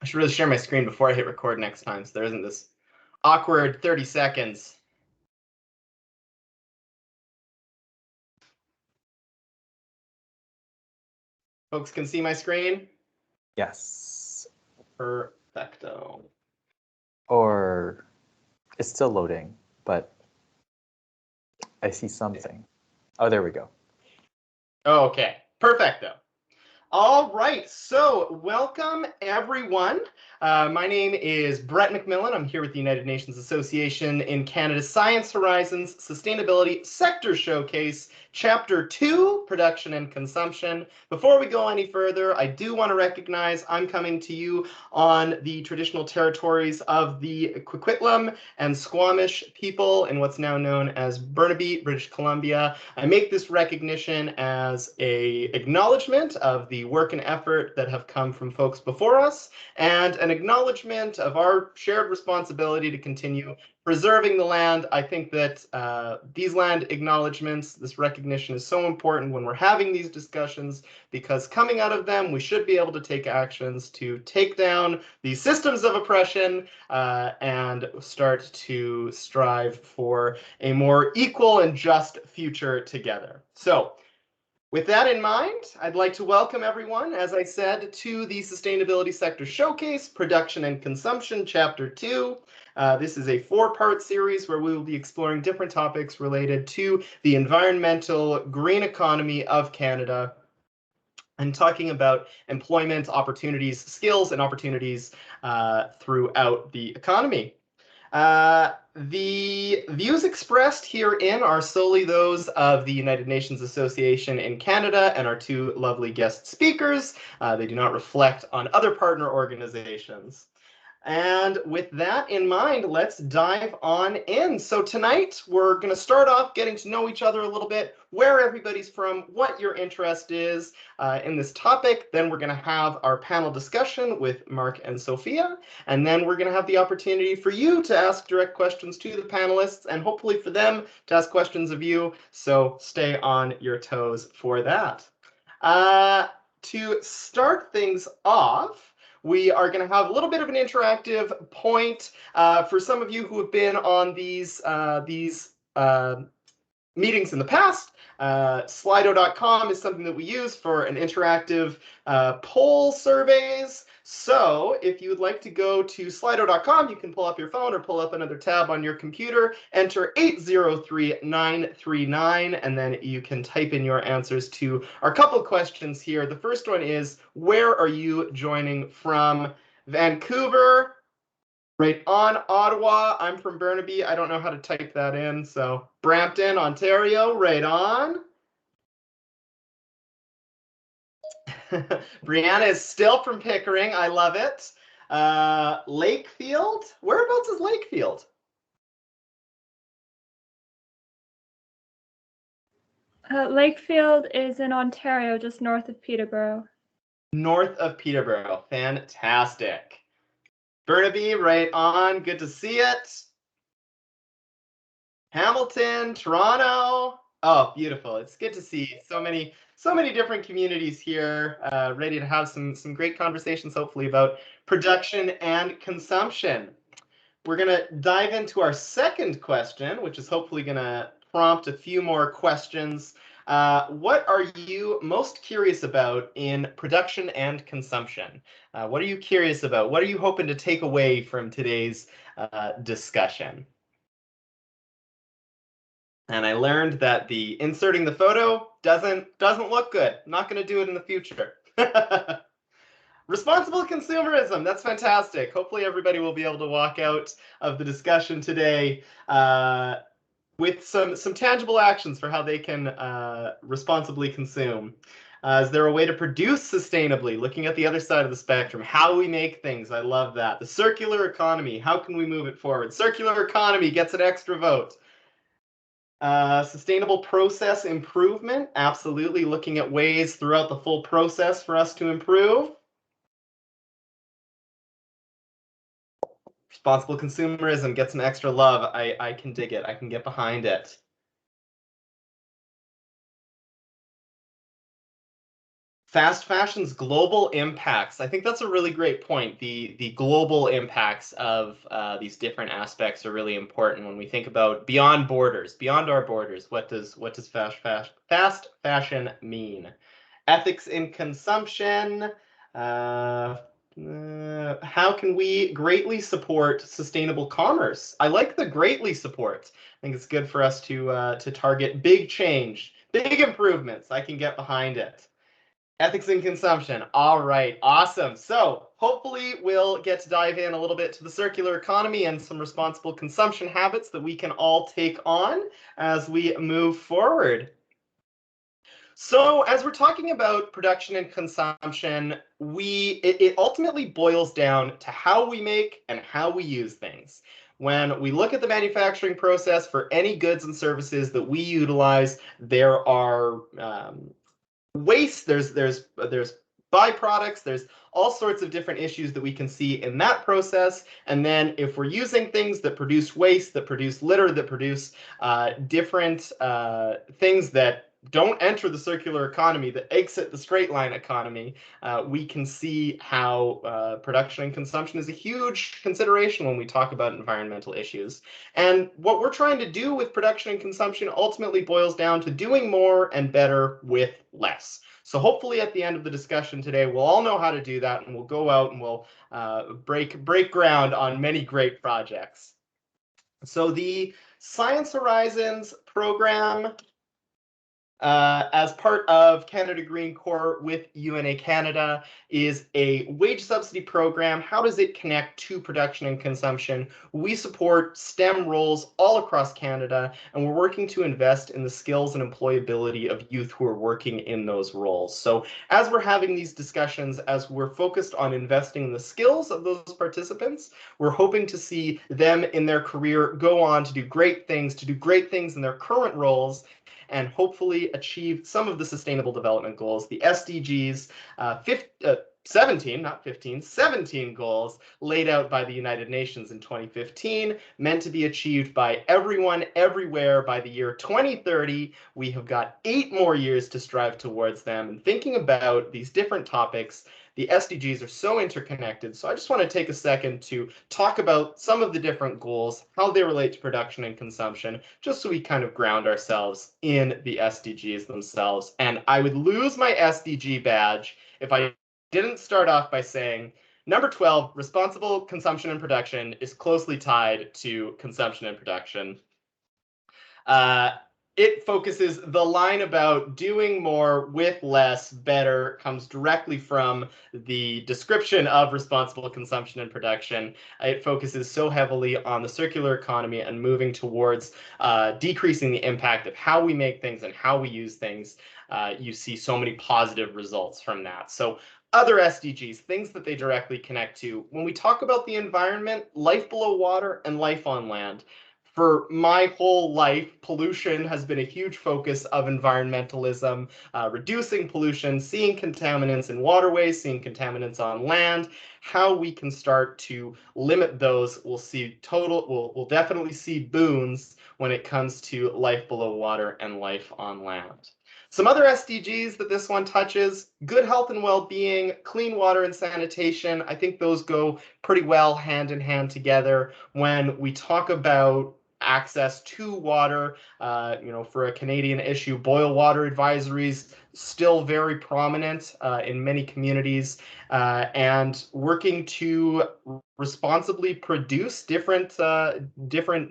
I should really share my screen before I hit record next time, so there isn't this awkward 30 seconds. Folks can see my screen? Yes. Perfecto. Or it's still loading, but I see something. Oh, there we go. Okay, perfecto. All right, so welcome everyone. My name is Brett McMillan. I'm here with the United Nations Association in Canada's Science Horizons Sustainability Sector Showcase, Chapter 2, Production and Consumption. Before we go any further, I do want to recognize I'm coming to you on the traditional territories of the Coquitlam and Squamish people in what's now known as Burnaby, British Columbia. I make this recognition as an acknowledgement of the work and effort that have come from folks before us, and an acknowledgement of our shared responsibility to continue preserving the land. I think that these land acknowledgements, this recognition is so important when we're having these discussions, because coming out of them, we should be able to take actions to take down these systems of oppression and start to strive for a more equal and just future together. So, with that in mind, I'd like to welcome everyone, as I said, to the Sustainability Sector Showcase, Production and Consumption, Chapter 2. This is a 4-part series where we will be exploring different topics related to the environmental green economy of Canada and talking about employment opportunities, skills and opportunities throughout the economy. The views expressed herein are solely those of the United Nations Association in Canada and our 2 lovely guest speakers. They do not reflect on other partner organizations. And with that in mind, let's dive on in. So tonight, we're going to start off getting to know each other a little bit, where everybody's from, what your interest is in this topic. Then we're going to have our panel discussion with Mark and Sophia. And then we're going to have the opportunity for you to ask direct questions to the panelists, and hopefully for them to ask questions of you. So stay on your toes for that. To start things off, we are going to have a little bit of an interactive point for some of you who have been on these meetings in the past. Slido.com is something that we use for an interactive poll surveys. So if you would like to go to slido.com, you can pull up your phone or pull up another tab on your computer, enter 803939, and then you can type in your answers to our couple of questions here. The first one is, where are you joining from? Vancouver, right on. Ottawa, I'm from Burnaby. I don't know how to type that in, so Brampton, Ontario, right on. Brianna is still from Pickering. I love it. Lakefield? Whereabouts is Lakefield? Lakefield is in Ontario, just north of Peterborough. North of Peterborough. Fantastic. Burnaby, right on. Good to see it. Hamilton, Toronto. Oh, beautiful. It's good to see so many different communities here, ready to have some great conversations, hopefully, about production and consumption. We're going to dive into our second question, which is hopefully going to prompt a few more questions. What are you most curious about in production and consumption? What are you curious about? What are you hoping to take away from today's discussion? And I learned that the inserting the photo doesn't look good. I'm not going to do it in the future. Responsible consumerism. That's fantastic. Hopefully everybody will be able to walk out of the discussion today with some tangible actions for how they can responsibly consume. Is there a way to produce sustainably? Looking at the other side of the spectrum, how we make things. I love that. The circular economy. How can we move it forward? Circular economy gets an extra vote. Sustainable process improvement. Absolutely looking at ways throughout the full process for us to improve. Responsible consumerism gets some extra love. I can dig it. I can get behind it. Fast fashion's global impacts. I think that's a really great point. The global impacts of these different aspects are really important when we think about beyond borders, beyond our borders. What does fast fashion mean? Ethics in consumption. How can we greatly support sustainable commerce? I like the greatly support. I think it's good for us to target big change, big improvements. I can get behind it. Ethics in consumption. All right, awesome. So hopefully we'll get to dive in a little bit to the circular economy and some responsible consumption habits that we can all take on as we move forward. So as we're talking about production and consumption, it ultimately boils down to how we make and how we use things. When we look at the manufacturing process for any goods and services that we utilize, there are waste, there's byproducts, there's all sorts of different issues that we can see in that process. And then if we're using things that produce waste, that produce litter, that produce different things that don't enter the circular economy, that exit the straight line economy, we can see how production and consumption is a huge consideration when we talk about environmental issues. And what we're trying to do with production and consumption ultimately boils down to doing more and better with less. So hopefully at the end of the discussion today, we'll all know how to do that, and we'll go out and we'll break ground on many great projects. So the Science Horizons program, as part of Canada Green Corps with UNA Canada, is a wage subsidy program. How does it connect to production and consumption? We support STEM roles all across Canada, and we're working to invest in the skills and employability of youth who are working in those roles. So as we're having these discussions, as we're focused on investing in the skills of those participants, we're hoping to see them in their career go on to do great things in their current roles, and hopefully achieve some of the Sustainable Development Goals, the SDGs, 17 goals laid out by the United Nations in 2015, meant to be achieved by everyone, everywhere by the year 2030. We have got 8 more years to strive towards them. And thinking about these different topics, the SDGs are so interconnected. So I just want to take a second to talk about some of the different goals, how they relate to production and consumption, just so we kind of ground ourselves in the SDGs themselves. And I would lose my SDG badge if I didn't start off by saying, number 12, responsible consumption and production is closely tied to consumption and production. It focuses, the line about doing more with less better comes directly from the description of responsible consumption and production. It focuses so heavily on the circular economy and moving towards decreasing the impact of how we make things and how we use things. You see so many positive results from that. So other SDGs, things that they directly connect to. When we talk about the environment, life below water and life on land. For my whole life, pollution has been a huge focus of environmentalism, reducing pollution, seeing contaminants in waterways, seeing contaminants on land. How we can start to limit those, we'll definitely see boons when it comes to life below water and life on land. Some other SDGs that this one touches: good health and well-being, clean water and sanitation. I think those go pretty well hand in hand together. When we talk about access to water, for a Canadian issue, boil water advisories still very prominent in many communities, and working to responsibly produce different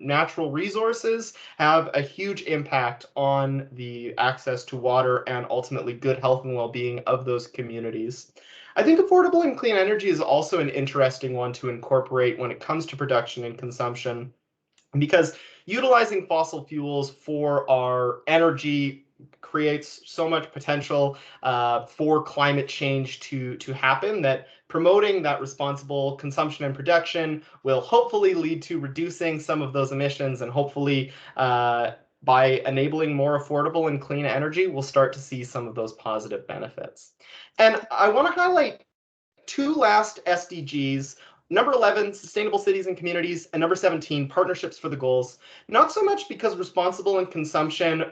natural resources have a huge impact on the access to water and ultimately good health and well-being of those communities. I think affordable and clean energy is also an interesting one to incorporate when it comes to production and consumption, because utilizing fossil fuels for our energy creates so much potential for climate change to happen, that promoting that responsible consumption and production will hopefully lead to reducing some of those emissions, and hopefully by enabling more affordable and clean energy, we'll start to see some of those positive benefits. And I want to highlight 2 last SDGs. Number 11, sustainable cities and communities, and number 17, partnerships for the goals. Not so much because responsible and consumption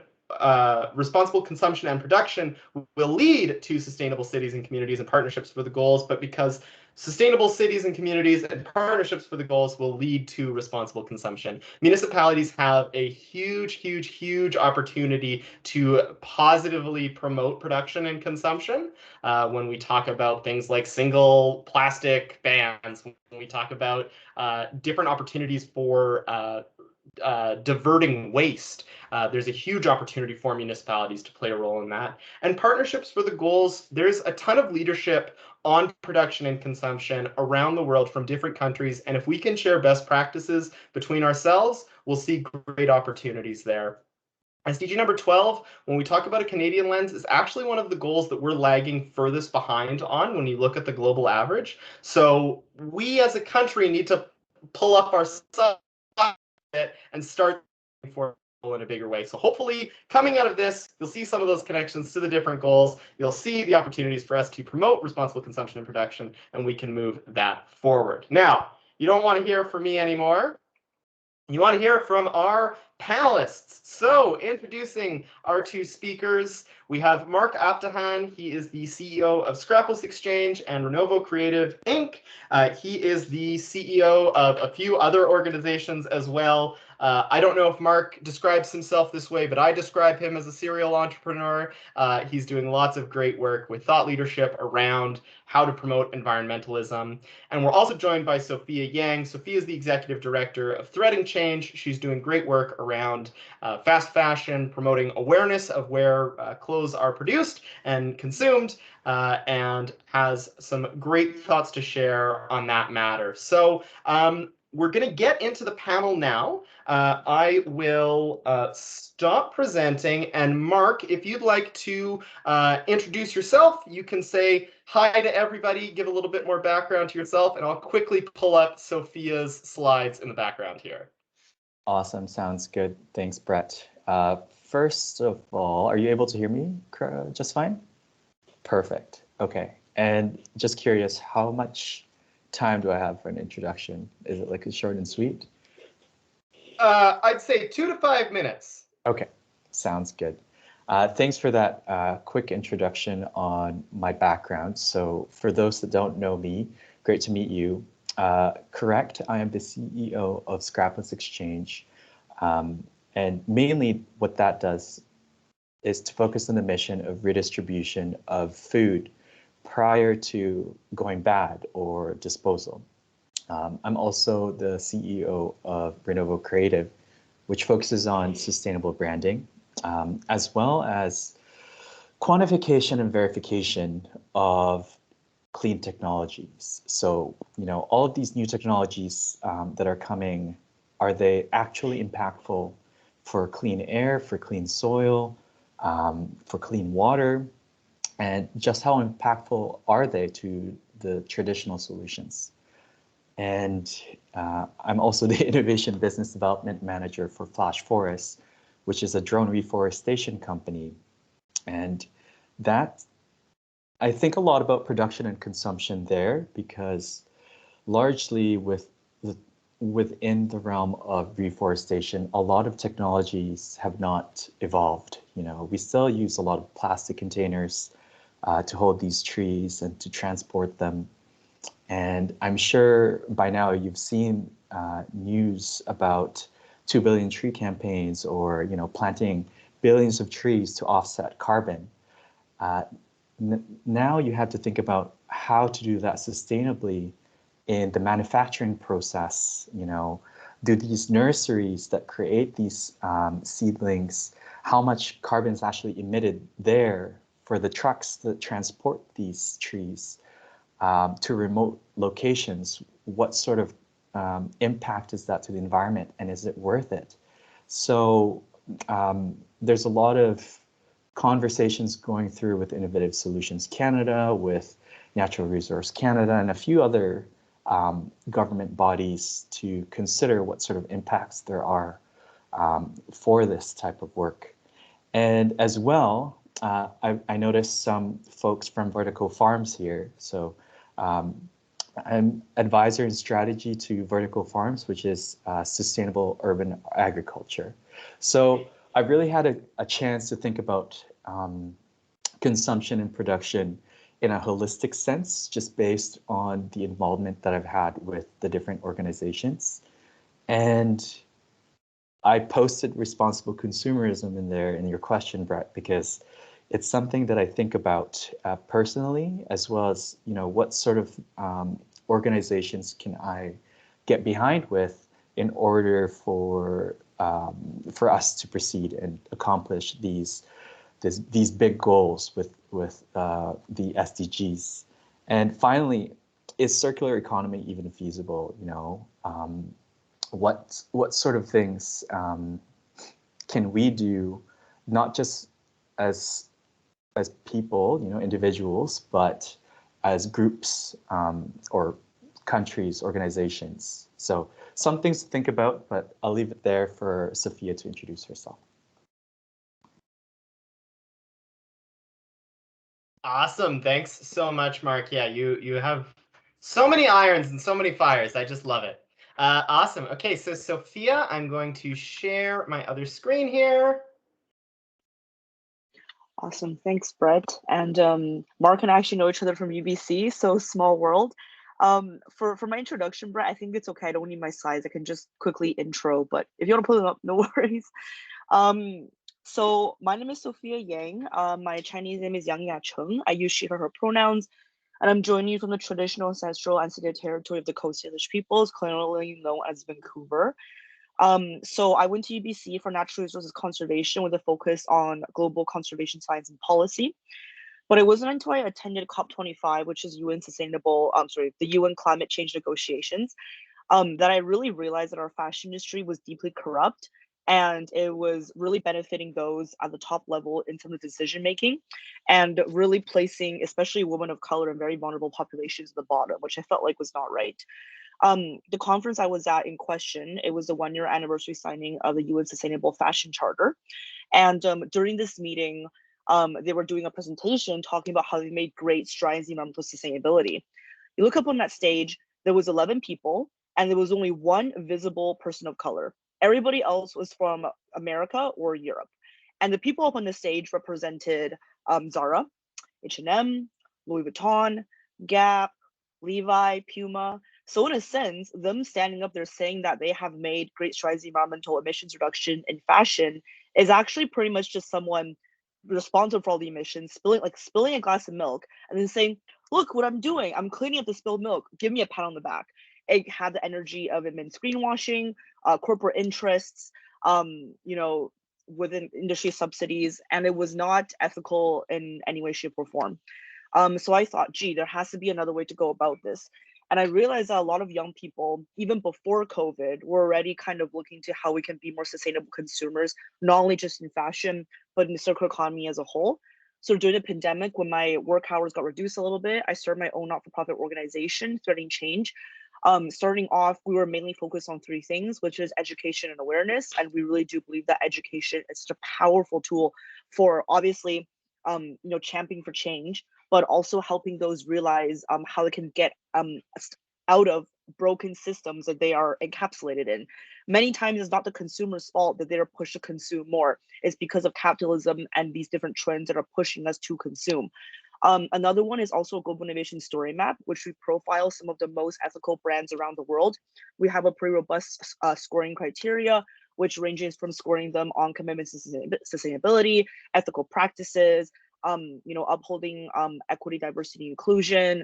responsible consumption and production will lead to sustainable cities and communities and partnerships for the goals, but because sustainable cities and communities and partnerships for the goals will lead to responsible consumption. Municipalities have a huge opportunity to positively promote production and consumption. When we talk about things like single plastic bans, when we talk about different opportunities for diverting waste. There's a huge opportunity for municipalities to play a role in that. And partnerships for the goals, there's a ton of leadership on production and consumption around the world from different countries. And if we can share best practices between ourselves, we'll see great opportunities there. SDG number 12, when we talk about a Canadian lens, is actually one of the goals that we're lagging furthest behind on when you look at the global average. So we as a country need to pull up our and start for in a bigger way. So hopefully coming out of this, you'll see some of those connections to the different goals. You'll see the opportunities for us to promote responsible consumption and production, and we can move that forward. Now, you don't want to hear from me anymore. You want to hear from our panelists. So introducing our two speakers, we have Mark Aptahan. He is the CEO of Scrapless Exchange and Renovo Creative Inc. He is the CEO of a few other organizations as well. I don't know if Mark describes himself this way, but I describe him as a serial entrepreneur. He's doing lots of great work with thought leadership around how to promote environmentalism. And we're also joined by Sophia Yang. Sophia is the executive director of Threading Change. She's doing great work around fast fashion, promoting awareness of where clothes are produced and consumed, and has some great thoughts to share on that matter. So we're going to get into the panel now. I will stop presenting, and Mark, if you'd like to introduce yourself, you can say hi to everybody, give a little bit more background to yourself, and I'll quickly pull up Sophia's slides in the background here. Awesome. Sounds good. Thanks, Brett. First of all, are you able to hear me just fine? Perfect. Okay. And just curious, how much time do I have for an introduction? Is it like a short and sweet? I'd say 2 to 5 minutes. Okay. Sounds good. Thanks for that quick introduction on my background. So for those that don't know me, great to meet you. Correct, I am the CEO of Scrapless Exchange. And mainly what that does is to focus on the mission of redistribution of food prior to going bad or disposal. I'm also the CEO of Renovo Creative, which focuses on sustainable branding, as well as quantification and verification of clean technologies. So, you know, all of these new technologies that are coming, are they actually impactful for clean air, for clean soil, for clean water? And just how impactful are they to the traditional solutions? And I'm also the Innovation Business Development Manager for Flash Forest, which is a drone reforestation company. And that, I think a lot about production and consumption there, because largely within the realm of reforestation, a lot of technologies have not evolved. You know, we still use a lot of plastic containers to hold these trees and to transport them. And I'm sure by now you've seen news about 2 billion tree campaigns, or, you know, planting billions of trees to offset carbon. Now you have to think about how to do that sustainably in the manufacturing process. You know, do these nurseries that create these seedlings, how much carbon is actually emitted there for the trucks that transport these trees to remote locations? What sort of impact is that to the environment, and is it worth it? So there's a lot of conversations going through with Innovative Solutions Canada, with Natural Resource Canada, and a few other government bodies to consider what sort of impacts there are for this type of work. And as well, I noticed some folks from Vertical Farms here. So I'm advisor in strategy to Vertical Farms, which is sustainable urban agriculture. So I've really had a chance to think about consumption and production in a holistic sense, just based on the involvement that I've had with the different organizations. And I posted responsible consumerism in there in your question, Brett, because it's something that I think about personally, as well as, you know, what sort of organizations can I get behind with in order for us to proceed and accomplish these big goals with the SDGs. And finally, is circular economy even feasible? You know, what sort of things can we do, not just as people, you know, individuals, but as groups or countries, organizations. So some things to think about, but I'll leave it there for Sophia to introduce herself. Awesome. Thanks so much, Mark. Yeah, you have so many irons and so many fires. I just love it. Awesome. Okay, so Sophia, I'm going to share my other screen here. Awesome. Thanks, Brett. And Mark and I actually know each other from UBC, so small world. For my introduction, Brett, I think it's okay. I don't need my slides. I can just quickly intro, but if you want to pull them up, no worries. So my name is Sophia Yang. My Chinese name is Yang Yacheng. I use she, her pronouns. And I'm joining you from the traditional, ancestral, unceded territory of the Coast Salish peoples, colonially known as Vancouver. So I went to UBC for natural resources conservation with a focus on global conservation science and policy. But it wasn't until I attended COP25, which is the UN climate change negotiations, that I really realized that our fashion industry was deeply corrupt, and it was really benefiting those at the top level in terms of decision making, and really placing especially women of color and very vulnerable populations at the bottom, which I felt like was not right. The conference I was at in question, it was the 1-year anniversary signing of the UN Sustainable Fashion Charter. And during this meeting, they were doing a presentation talking about how they made great strides in environmental sustainability. You look up on that stage, there was 11 people, and there was only one visible person of color. Everybody else was from America or Europe. And the people up on the stage represented Zara, H&M, Louis Vuitton, Gap, Levi, Puma. So in a sense, them standing up there saying that they have made great strides in environmental emissions reduction in fashion is actually pretty much just someone responsible for all the emissions, spilling a glass of milk and then saying, look what I'm doing, I'm cleaning up the spilled milk, give me a pat on the back. It had the energy of immense greenwashing, corporate interests, you know, within industry subsidies, and it was not ethical in any way, shape, or form. So I thought, gee, there has to be another way to go about this. And I realized that a lot of young people, even before COVID, were already kind of looking to how we can be more sustainable consumers, not only just in fashion, but in the circular economy as a whole. So during the pandemic, when my work hours got reduced a little bit, I started my own not-for-profit organization, Threading Change. Starting off, we were mainly focused on 3 things, which is education and awareness. And we really do believe that education is such a powerful tool for obviously, you know, championing for change, but also helping those realize how they can get out of broken systems that they are encapsulated in. Many times it's not the consumer's fault that they're pushed to consume more. It's because of capitalism and these different trends that are pushing us to consume. Another one is also a global innovation story map, which we profile some of the most ethical brands around the world. We have a pretty robust scoring criteria, which ranges from scoring them on commitments to sustainability, ethical practices, you know, upholding equity, diversity, inclusion,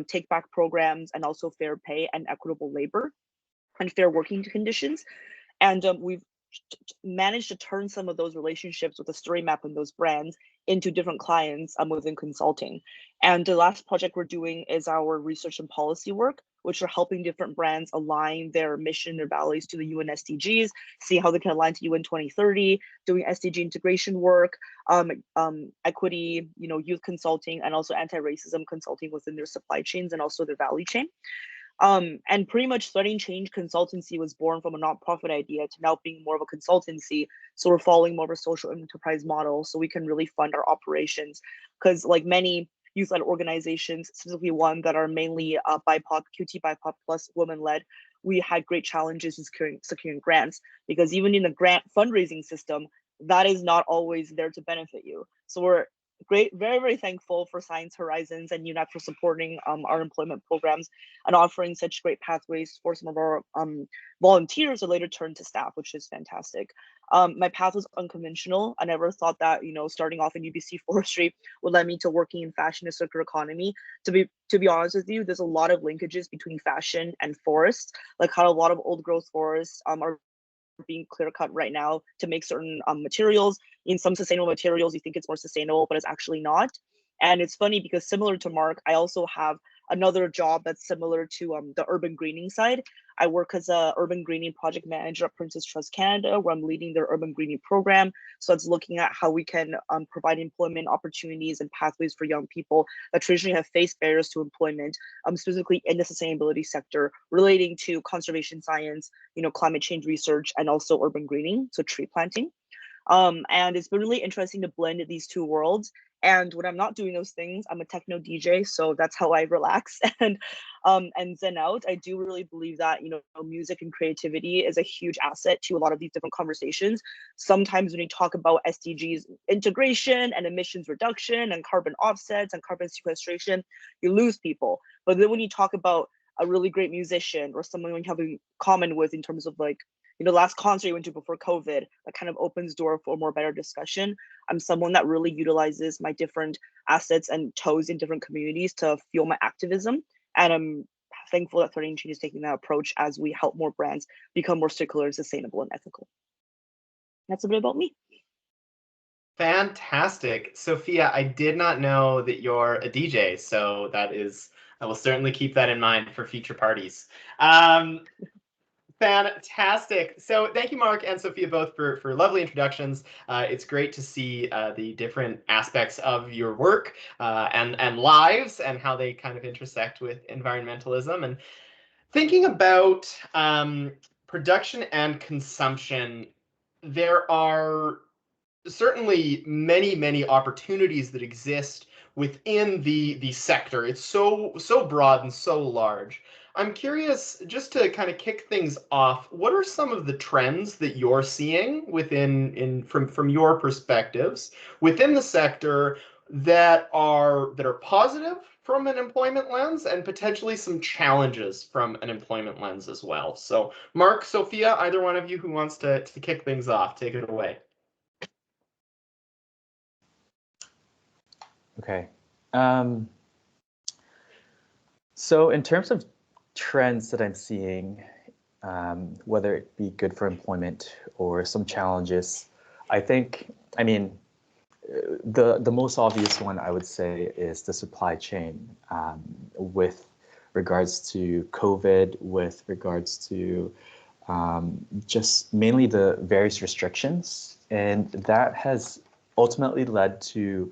take back programs, and also fair pay and equitable labor and fair working conditions. And we've managed to turn some of those relationships with the story map and those brands into different clients within consulting. And the last project we're doing is our research and policy work, which are helping different brands align their mission, their values to the UN SDGs, see how they can align to UN 2030, doing SDG integration work, equity, you know, youth consulting, and also anti-racism consulting within their supply chains and also their value chain. And pretty much Threading Change Consultancy was born from a nonprofit idea to now being more of a consultancy. So we're following more of a social enterprise model so we can really fund our operations. Because like many youth-led organizations, specifically one that are mainly BIPOC, QT BIPOC plus women-led, we had great challenges in securing grants, because even in the grant fundraising system, that is not always there to benefit you. So we're very, very thankful for Science Horizons and UNAC for supporting our employment programs and offering such great pathways for some of our volunteers to later turn to staff, which is fantastic. My path was unconventional. I never thought that, starting off in UBC forestry would lead me to working in fashion and circular economy. To be honest with you, there's a lot of linkages between fashion and forests, like how a lot of old growth forests are being clear cut right now to make certain materials. In some sustainable materials, you think it's more sustainable, but it's actually not. And it's funny because similar to Mark, I also have another job that's similar to the urban greening side. I work as a urban greening project manager at Princess Trust Canada, where I'm leading their urban greening program. So it's looking at how we can provide employment opportunities and pathways for young people that traditionally have faced barriers to employment, specifically in the sustainability sector, relating to conservation science, climate change research, and also urban greening, so tree planting. And it's been really interesting to blend these two worlds. And when I'm not doing those things, I'm a techno DJ, so that's how I relax and zen out. I do really believe that music and creativity is a huge asset to a lot of these different conversations. Sometimes when you talk about SDGs integration and emissions reduction and carbon offsets and carbon sequestration, you lose people. But then when you talk about a really great musician or someone you have in common with in terms of like, the last concert you went to before COVID, that kind of opens door for more better discussion. I'm someone that really utilizes my different assets and toes in different communities to fuel my activism. And I'm thankful that 13 Change is taking that approach as we help more brands become more circular, sustainable, and ethical. That's a bit about me. Fantastic. Sophia, I did not know that you're a DJ, so I will certainly keep that in mind for future parties. Fantastic. So thank you, Mark and Sophia, both for lovely introductions. It's great to see the different aspects of your work and lives and how they kind of intersect with environmentalism. And thinking about production and consumption, there are certainly many opportunities that exist within the sector. It's so broad and so large. I'm curious, just to kind of kick things off, what are some of the trends that you're seeing from your perspectives within the sector that are positive from an employment lens and potentially some challenges from an employment lens as well? So Mark, Sophia, either one of you who wants to kick things off, take it away. Okay. So in terms of trends that I'm seeing, whether it be good for employment or some challenges, I mean, the most obvious one I would say is the supply chain, with regards to COVID, with regards to just mainly the various restrictions, and that has ultimately led to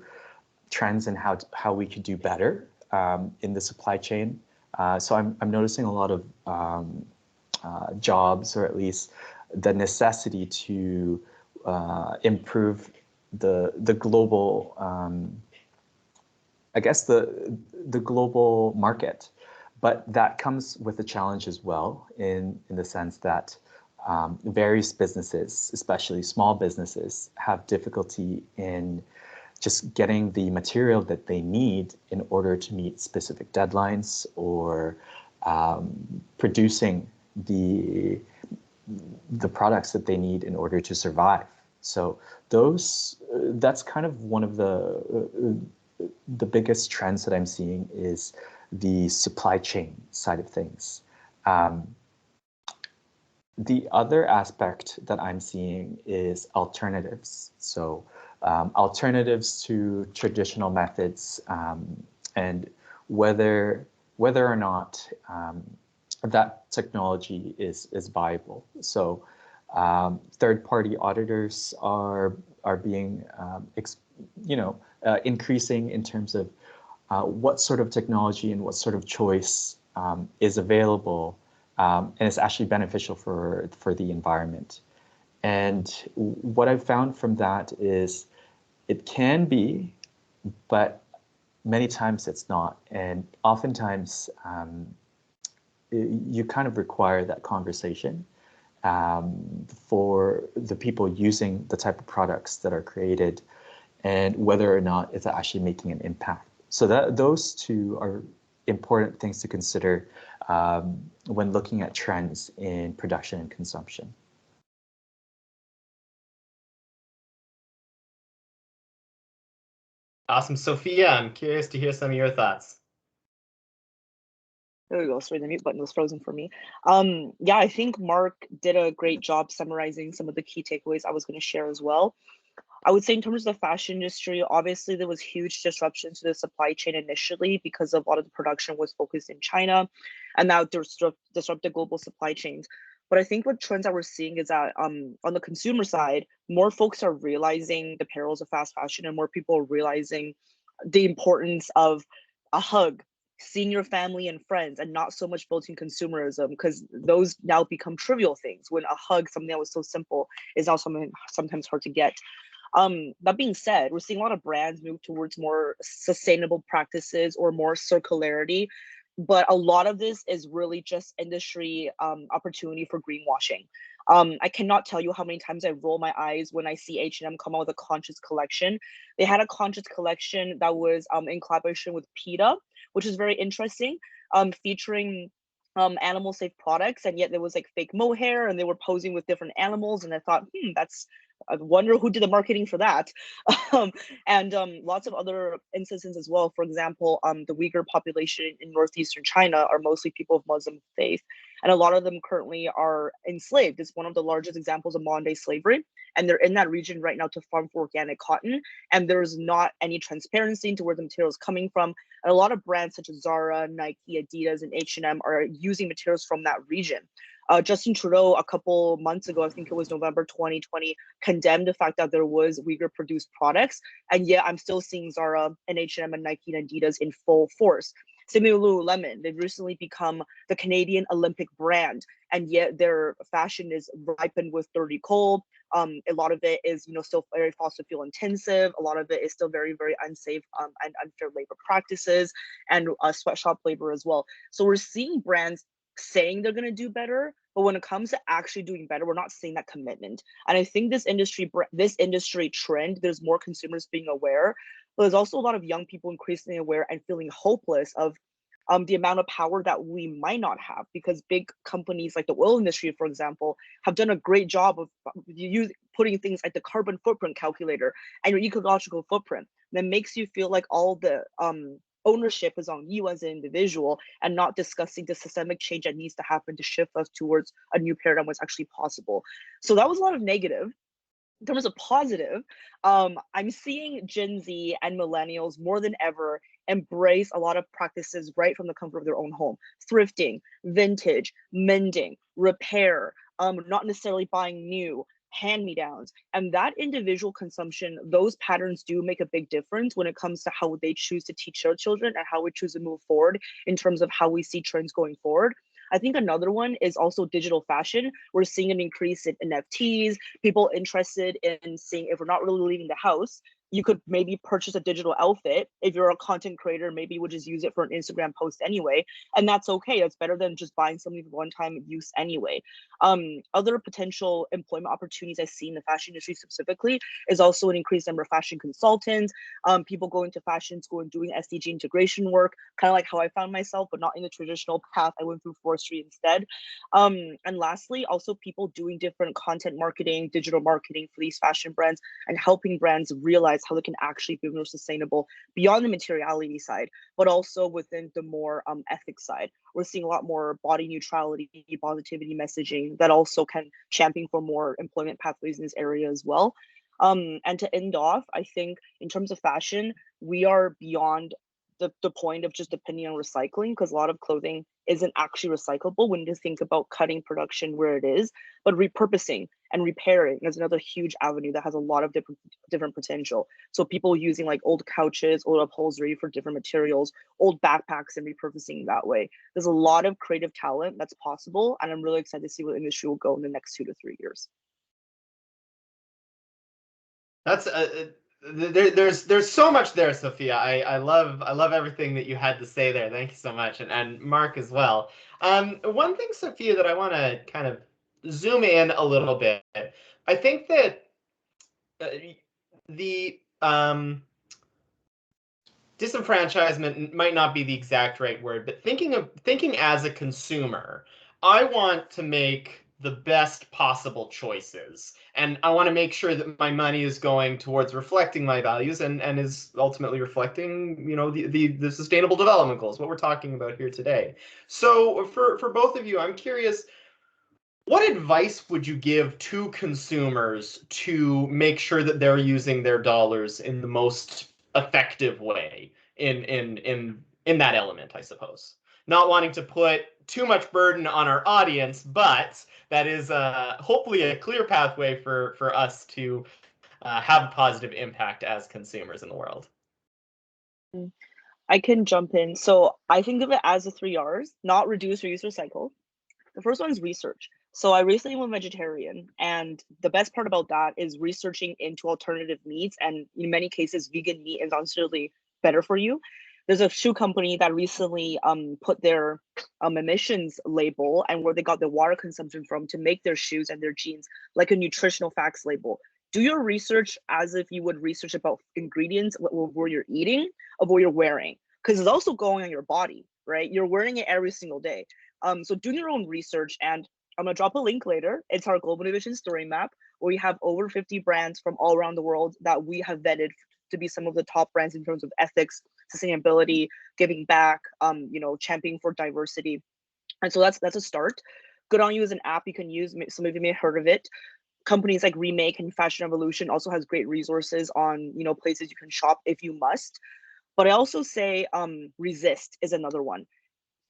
trends in how we could do better in the supply chain. So I'm noticing a lot of jobs, or at least the necessity to improve the global, I guess the global market. But that comes with a challenge as well, in the sense that various businesses, especially small businesses, have difficulty in just getting the material that they need in order to meet specific deadlines, or producing the products that they need in order to survive. So that's kind of one of the biggest trends that I'm seeing, is the supply chain side of things. The other aspect that I'm seeing is alternatives. So alternatives to traditional methods, and whether or not that technology is viable. So third-party auditors are being increasing in terms of what sort of technology and what sort of choice is available, and it's actually beneficial for the environment. And what I've found from that is it can be, but many times it's not. And oftentimes you kind of require that conversation. for the people using the type of products that are created, and whether or not it's actually making an impact. So those two are important things to consider when looking at trends in production and consumption. Awesome. Sophia, I'm curious to hear some of your thoughts. There we go. Sorry, the mute button was frozen for me. Yeah, I think Mark did a great job summarizing some of the key takeaways I was going to share as well. I would say in terms of the fashion industry, obviously there was huge disruption to the supply chain initially because a lot of the production was focused in China, and now disrupted global supply chains. But I think what trends that we're seeing is that on the consumer side, more folks are realizing the perils of fast fashion, and more people are realizing the importance of a hug, seeing your family and friends, and not so much building consumerism, because those now become trivial things when a hug, something that was so simple, is now something sometimes hard to get. That being said, we're seeing a lot of brands move towards more sustainable practices or more circularity, but a lot of this is really just industry opportunity for greenwashing. I cannot tell you how many times I roll my eyes when I see H&M come out with a conscious collection. They had a conscious collection that was in collaboration with PETA, which is very interesting, featuring animal safe products, and yet there was like fake mohair and they were posing with different animals, and I thought, I wonder who did the marketing for that. And lots of other instances as well. For example, the Uyghur population in northeastern China are mostly people of Muslim faith, and a lot of them currently are enslaved. It's one of the largest examples of modern day slavery, and they're in that region right now to farm for organic cotton, and there's not any transparency into where the material is coming from. And a lot of brands such as Zara, Nike, Adidas, and H&M are using materials from that region. Justin Trudeau, a couple months ago, I think it was November 2020, condemned the fact that there was Uyghur-produced products, and yet I'm still seeing Zara and H&M and Nike and Adidas in full force. Similarly, Lululemon, they've recently become the Canadian Olympic brand, and yet their fashion is ripened with dirty coal. A lot of it is, still very fossil fuel intensive. A lot of it is still very, very unsafe and unfair labor practices, and sweatshop labor as well. So we're seeing brands saying they're going to do better, but when it comes to actually doing better, we're not seeing that commitment. And I think this industry trend, there's more consumers being aware, but there's also a lot of young people increasingly aware and feeling hopeless of the amount of power that we might not have, because big companies like the oil industry, for example, have done a great job of putting things like the carbon footprint calculator and your ecological footprint. That makes you feel like all the ownership is on you as an individual, and not discussing the systemic change that needs to happen to shift us towards a new paradigm what's actually possible. So that was a lot of negative. In terms of positive, I'm seeing Gen Z and millennials more than ever embrace a lot of practices right from the comfort of their own home. Thrifting, vintage, mending, repair, not necessarily buying new, hand-me-downs. And that individual consumption, those patterns do make a big difference when it comes to how they choose to teach their children and how we choose to move forward in terms of how we see trends going forward. I think another one is also digital fashion. We're seeing an increase in NFTs, people interested in seeing, if we're not really leaving the house, you could maybe purchase a digital outfit. If you're a content creator, maybe you would just use it for an Instagram post anyway, and that's okay. It's better than just buying something for one-time use anyway. Other potential employment opportunities I see in the fashion industry specifically is also an increased number of fashion consultants, people going to fashion school and doing SDG integration work, kind of like how I found myself, but not in the traditional path. I went through forestry instead. And lastly, also people doing different content marketing, digital marketing for these fashion brands, and helping brands realize how they can actually be more sustainable beyond the materiality side, but also within the more ethics side. We're seeing a lot more body neutrality, positivity messaging that also can champion for more employment pathways in this area as well. And to end off, I think in terms of fashion, we are beyond the point of just depending on recycling, because a lot of clothing isn't actually recyclable when you think about cutting production where it is, but repurposing and repairing is another huge avenue that has a lot of different potential. So people using like old couches, old upholstery for different materials, old backpacks, and repurposing that way. There's a lot of creative talent that's possible, and I'm really excited to see where the industry will go in the next 2 to 3 years. That's there's so much there, Sophia. I love everything that you had to say there. Thank you so much, and Mark as well. One thing, Sophia, that I want to kind of zoom in a little bit, I think that the disenfranchisement might not be the exact right word, but thinking as a consumer, I want to make the best possible choices, and I want to make sure that my money is going towards reflecting my values and is ultimately reflecting, the sustainable development goals, what we're talking about here today. So for both of you, I'm curious, what advice would you give to consumers to make sure that they're using their dollars in the most effective way in that element, I suppose? Not wanting to put too much burden on our audience, but that is hopefully a clear pathway for us to have a positive impact as consumers in the world. I can jump in. So I think of it as the 3 R's: not reduce, reuse, recycle. The first one is research. So I recently went vegetarian, and the best part about that is researching into alternative meats, and in many cases, vegan meat is considerably better for you. There's a shoe company that recently put their emissions label and where they got the water consumption from to make their shoes and their jeans like a nutritional facts label. Do your research as if you would research about ingredients, what you're eating, of what you're wearing, because it's also going on your body, right? You're wearing it every single day. So do your own research, and I'm gonna drop a link later. It's our global innovation story map, where we have over 50 brands from all around the world that we have vetted to be some of the top brands in terms of ethics, sustainability, giving back, championing for diversity. And so that's a start. Good On You is an app you can use. Some of you may have heard of it. Companies like Remake and Fashion Revolution also has great resources on places you can shop if you must. But I also say resist is another one.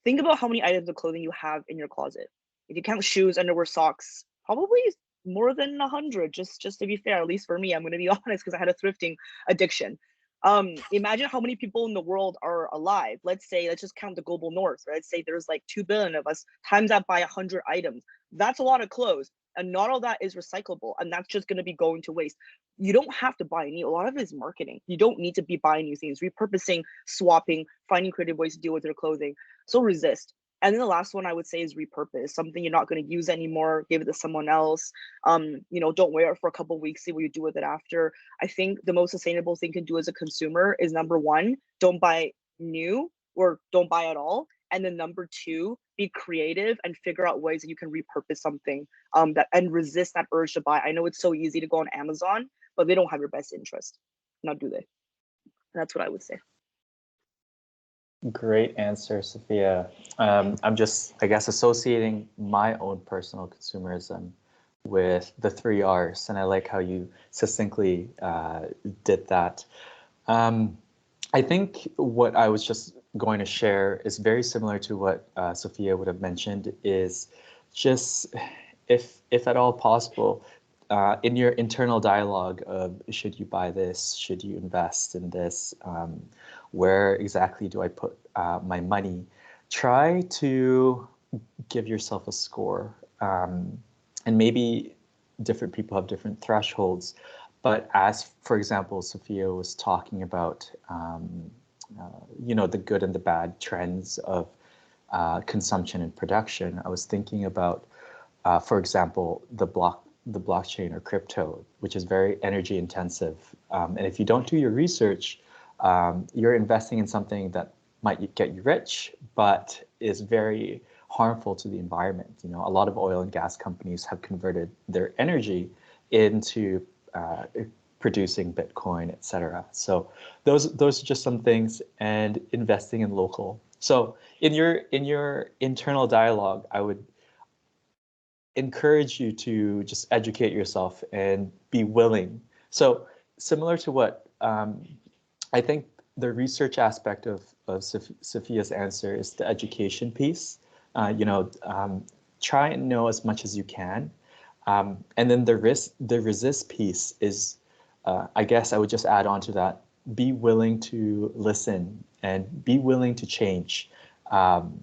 Think about how many items of clothing you have in your closet. If you count shoes, underwear, socks, probably more than 100. Just to be fair, at least for me, I'm going to be honest, because I had a thrifting addiction. Imagine how many people in the world are alive. Let's just count the global north. Right? Let's say there's like 2 billion of us. Times that by 100 items. That's a lot of clothes, and not all that is recyclable, and that's just going to be going to waste. You don't have to buy new. A lot of it is marketing. You don't need to be buying new things. Repurposing, swapping, finding creative ways to deal with your clothing. So resist. And then the last one I would say is repurpose. Something you're not going to use anymore, give it to someone else. Don't wear it for a couple of weeks, see what you do with it after. I think the most sustainable thing you can do as a consumer is, number one, don't buy new or don't buy at all. And then number two, be creative and figure out ways that you can repurpose something and resist that urge to buy. I know it's so easy to go on Amazon, but they don't have your best interest. Now do they? That's what I would say. Great answer, Sophia. I'm just, I guess, associating my own personal consumerism with the 3 Rs, and I like how you succinctly did that. I think what I was just going to share is very similar to what Sophia would have mentioned, is just, if at all possible, in your internal dialogue of, should you buy this, should you invest in this, where exactly do I put my money, try to give yourself a score. And maybe different people have different thresholds, but as, for example, Sophia was talking about, the good and the bad trends of consumption and production, I was thinking about, for example, the blockchain or crypto, which is very energy intensive. And if you don't do your research, you're investing in something that might get you rich, but is very harmful to the environment. A lot of oil and gas companies have converted their energy into producing Bitcoin, etc. So those are just some things, and investing in local. So in your internal dialogue, I would encourage you to just educate yourself and be willing. So similar to what I think the research aspect of Sophia's answer is the education piece. Try and know as much as you can. And then the resist piece is, I guess I would just add on to that, be willing to listen and be willing to change. I'm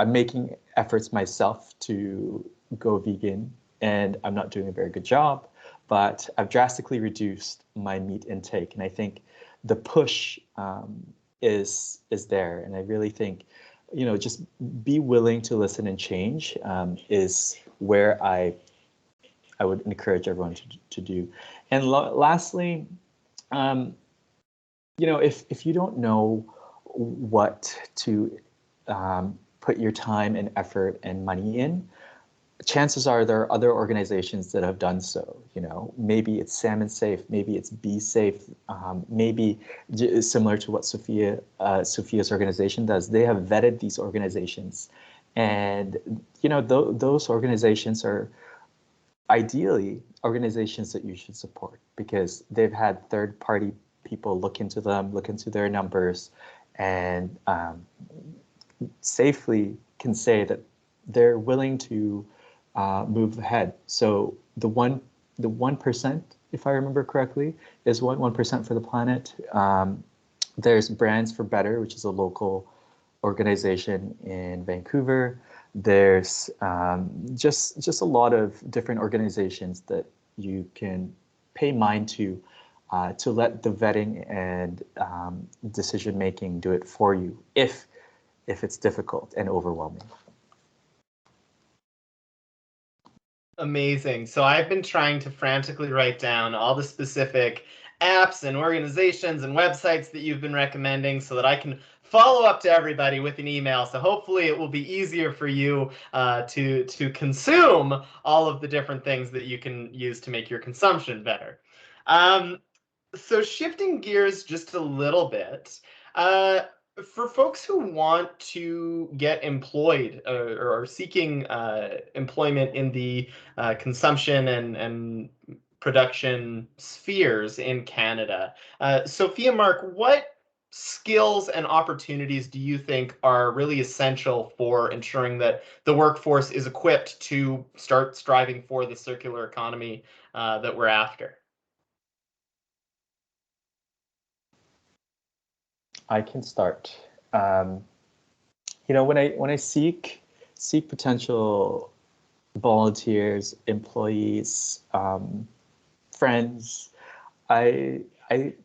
making efforts myself to go vegan, and I'm not doing a very good job, but I've drastically reduced my meat intake. And I think the push is there. And I really think just be willing to listen and change is where I would encourage everyone to do. And lastly, if you don't know what to put your time and effort and money in, chances are there are other organizations that have done so. Maybe it's Salmon Safe, maybe it's Be Safe, maybe similar to what Sophia's organization does. They have vetted these organizations, and those organizations are ideally organizations that you should support because they've had third-party people look into them, look into their numbers, and safely can say that they're willing to move ahead. So the 1%, if I remember correctly, is 1% for the planet. There's Brands for Better, which is a local organization in Vancouver. There's just a lot of different organizations that you can pay mind to let the vetting and decision making do it for you if it's difficult and overwhelming. Amazing. So I've been trying to frantically write down all the specific apps and organizations and websites that you've been recommending so that I can follow up to everybody with an email. So hopefully it will be easier for you to consume all of the different things that you can use to make your consumption better. So shifting gears just a little bit, for folks who want to get employed or are seeking employment in the consumption and production spheres in Canada, Sophia, Mark, what skills and opportunities do you think are really essential for ensuring that the workforce is equipped to start striving for the circular economy that we're after? I can start. When I seek potential volunteers, employees, friends, I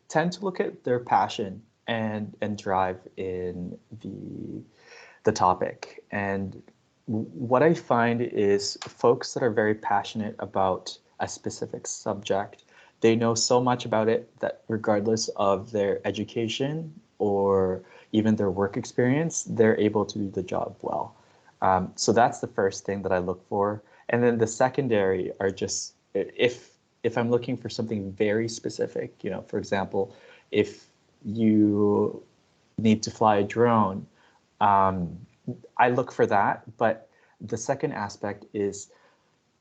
tend to look at their passion and drive in the topic. And what I find is folks that are very passionate about a specific subject, they know so much about it that regardless of their education or even their work experience, they're able to do the job well. So that's the first thing that I look for. And then the secondary are just, if I'm looking for something very specific, for example, if you need to fly a drone, I look for that. But the second aspect is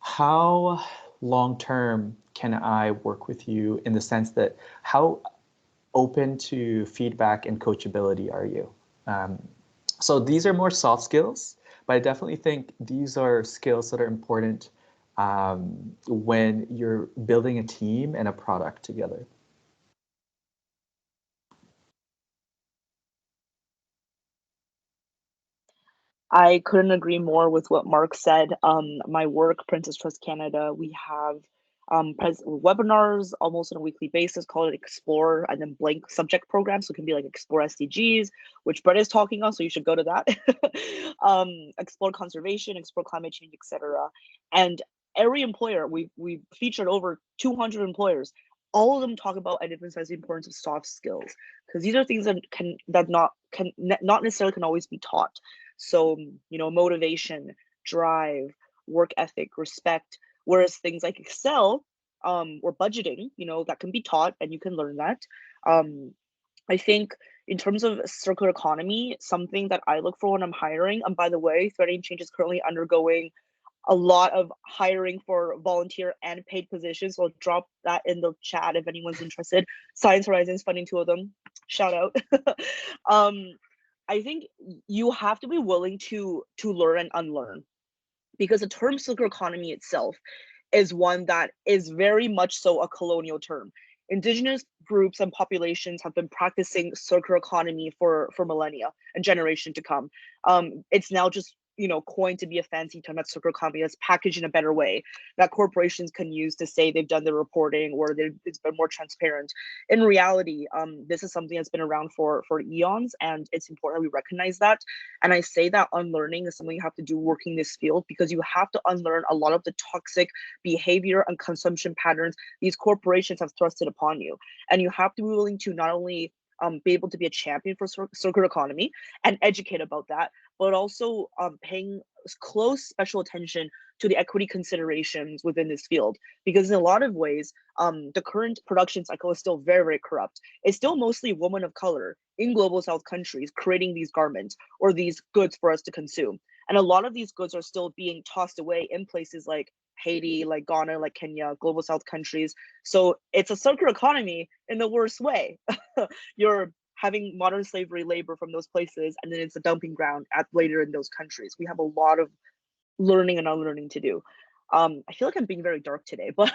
how long-term can I work with you in the sense that how open to feedback and coachability are you? So these are more soft skills, but I definitely think these are skills that are important when you're building a team and a product together. I couldn't agree more with what Mark said. My work, Princess Trust Canada, we have webinars almost on a weekly basis called Explore and then blank subject programs. So it can be like Explore SDGs, which Brett is talking on, so you should go to that. Explore conservation, explore climate change, etc. And every employer, we've featured over 200 employers. All of them talk about and emphasize the importance of soft skills because these are things that not necessarily can always be taught. So, motivation, drive, work ethic, respect, whereas things like Excel or budgeting, that can be taught and you can learn that. I think in terms of circular economy, something that I look for when I'm hiring, and by the way, Threading Change is currently undergoing a lot of hiring for volunteer and paid positions. So I'll drop that in the chat if anyone's interested. Science Horizons funding 2 of them. Shout out. I think you have to be willing to learn and unlearn because the term circular economy itself is one that is very much so a colonial term. Indigenous groups and populations have been practicing circular economy for millennia and generation to come. It's now just coined to be a fancy term that circular economy is packaged in a better way that corporations can use to say they've done their reporting or it's been more transparent. In reality, this is something that's been around for eons, and it's important that we recognize that. And I say that unlearning is something you have to do working this field, because you have to unlearn a lot of the toxic behavior and consumption patterns these corporations have thrusted upon you. And you have to be willing to not only be able to be a champion for circular economy and educate about that, but also paying close special attention to the equity considerations within this field. Because in a lot of ways, the current production cycle is still very, very corrupt. It's still mostly women of color in global South countries creating these garments or these goods for us to consume. And a lot of these goods are still being tossed away in places like Haiti, like Ghana, like Kenya, global South countries. So it's a circular economy in the worst way. You're having modern slavery labor from those places, and then it's a dumping ground later in those countries. We have a lot of learning and unlearning to do. I feel like I'm being very dark today, but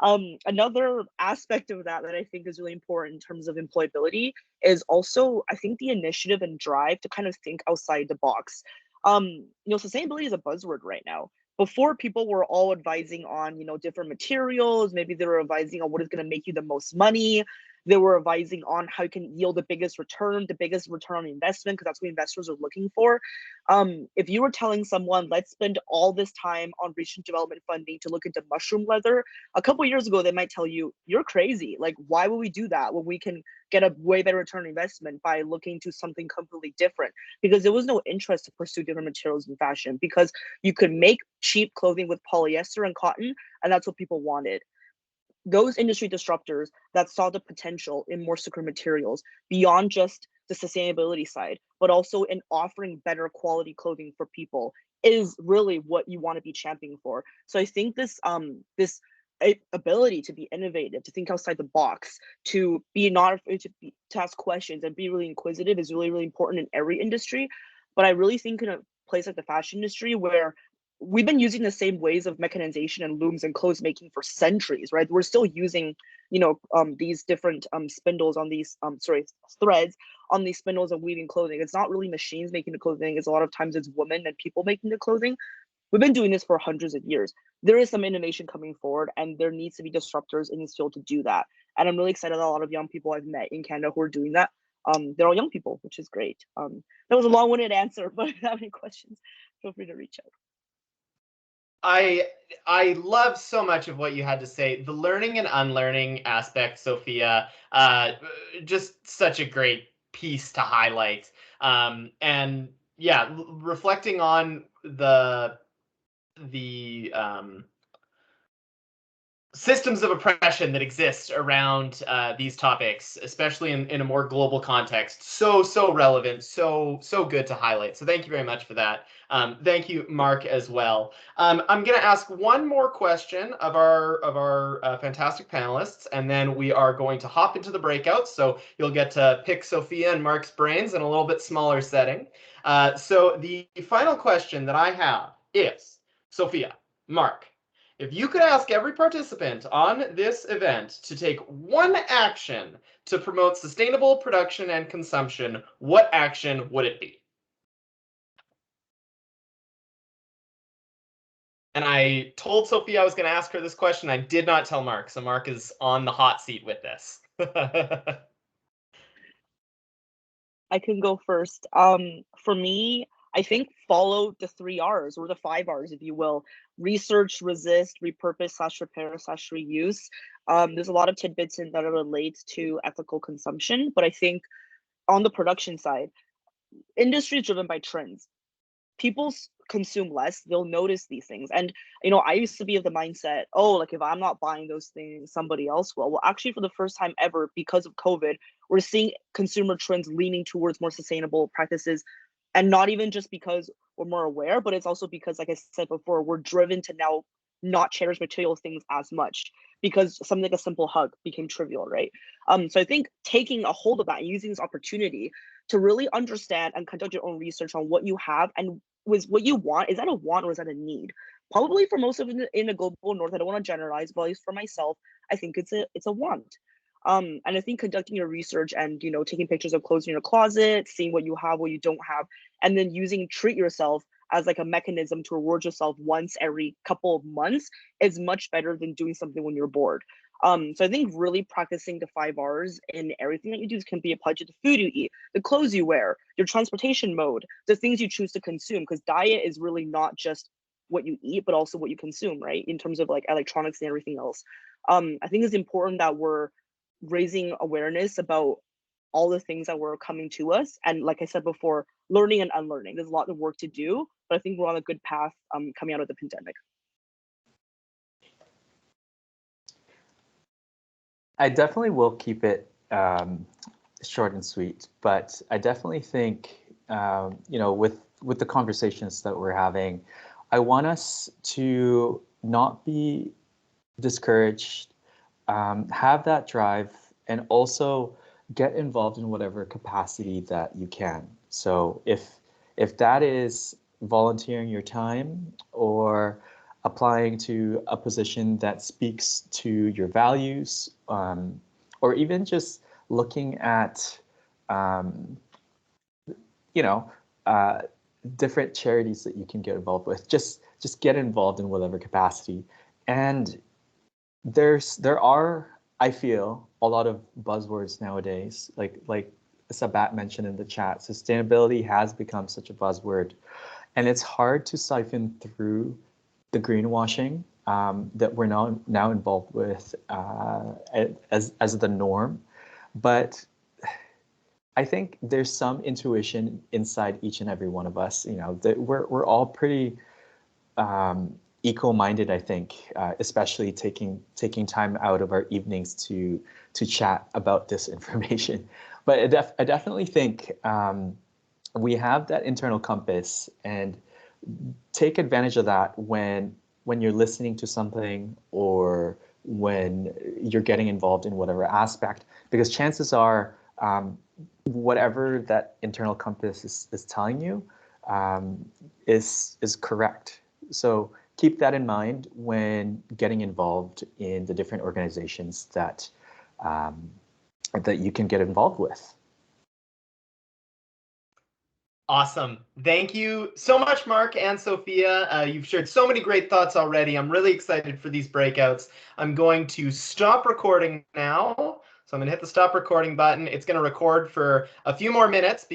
another aspect of that I think is really important in terms of employability is also, I think, the initiative and drive to kind of think outside the box. Sustainability is a buzzword right now. Before, people were all advising on, different materials. Maybe they were advising on what is going to make you the most money. They were advising on how you can yield the biggest return on investment, because that's what investors are looking for. If you were telling someone, let's spend all this time on research and development funding to look into mushroom leather, a couple of years ago, they might tell you, you're crazy. Like, why would we do that when we can get a way better return on investment by looking to something completely different? Because there was no interest to pursue different materials in fashion, because you could make cheap clothing with polyester and cotton, and that's what people wanted. Those industry disruptors that saw the potential in more circular materials beyond just the sustainability side, but also in offering better quality clothing for people, is really what you want to be championing for. So I think this ability to be innovative, to think outside the box, to be not afraid to ask questions and be really inquisitive is really, really important in every industry. But I really think in a place like the fashion industry, where we've been using the same ways of mechanization and looms and clothes making for centuries, right? We're still using, these different spindles on these, threads on these spindles and weaving clothing. It's not really machines making the clothing. It's a lot of times it's women and people making the clothing. We've been doing this for hundreds of years. There is some innovation coming forward, and there needs to be disruptors in this field to do that. And I'm really excited that a lot of young people I've met in Canada who are doing that. They're all young people, which is great. That was a long-winded answer, but if you have any questions, feel free to reach out. I love so much of what you had to say. The learning and unlearning aspect, Sophia, just such a great piece to highlight. And yeah, reflecting on the systems of oppression that exist around these topics, especially in a more global context. So relevant, so good to highlight. So thank you very much for that. Thank you, Mark, as well. I'm going to ask one more question of our fantastic panelists, and then we are going to hop into the breakout. So you'll get to pick Sophia and Mark's brains in a little bit smaller setting. So the final question that I have is, Sophia, Mark, if you could ask every participant on this event to take one action to promote sustainable production and consumption, what action would it be? And I told Sophia I was going to ask her this question. I did not tell Mark, so Mark is on the hot seat with this. I can go first. For me, I think follow the 3 R's, or the 5 R's, if you will: research, resist, repurpose / repair / reuse. There's a lot of tidbits in that relate to ethical consumption, but I think on the production side, industry is driven by trends. People consume less, they'll notice these things. And I used to be of the mindset, oh, like, if I'm not buying those things, somebody else will. Well, actually, for the first time ever, because of COVID, we're seeing consumer trends leaning towards more sustainable practices. And not even just because we're more aware, but it's also because, like I said before, we're driven to now not cherish material things as much, because something like a simple hug became trivial, right? So I think taking a hold of that and using this opportunity to really understand and conduct your own research on what you have and was what you want. Is that a want or is that a need? Probably for most of it in the global north, I don't want to generalize, but at least for myself, I think it's a want. And I think conducting your research and taking pictures of clothes in your closet, seeing what you have, what you don't have, and then treat yourself as like a mechanism to reward yourself once every couple of months is much better than doing something when you're bored. So I think really practicing the 5 R's in everything that you do can be applied to the food you eat, the clothes you wear, your transportation mode, the things you choose to consume, because diet is really not just what you eat, but also what you consume, right? In terms of like electronics and everything else. I think it's important that we're raising awareness about all the things that were coming to us. And like I said before, learning and unlearning. There's a lot of work to do, but I think we're on a good path coming out of the pandemic. I definitely will keep it short and sweet, but I definitely think, you know, with the conversations that we're having, I want us to not be discouraged, have that drive, and also get involved in whatever capacity that you can. So if that is volunteering your time or applying to a position that speaks to your values, or even just looking at, you know, different charities that you can get involved with. Just get involved in whatever capacity. And there are, I feel, a lot of buzzwords nowadays. Like Sabat mentioned in the chat, sustainability has become such a buzzword, and it's hard to siphon through the greenwashing that we're now involved with as the norm. But I think there's some intuition inside each and every one of us. You know, that we're all pretty eco-minded, I think, especially taking time out of our evenings to chat about this information. But I definitely think we have that internal compass, and take advantage of that when you're listening to something or when you're getting involved in whatever aspect, because chances are whatever that internal compass is telling you is correct. So keep that in mind when getting involved in the different organizations that that you can get involved with. Awesome. Thank you so much, Mark and Sophia. You've shared so many great thoughts already. I'm really excited for these breakouts. I'm going to stop recording now. So I'm going to hit the stop recording button. It's going to record for a few more minutes because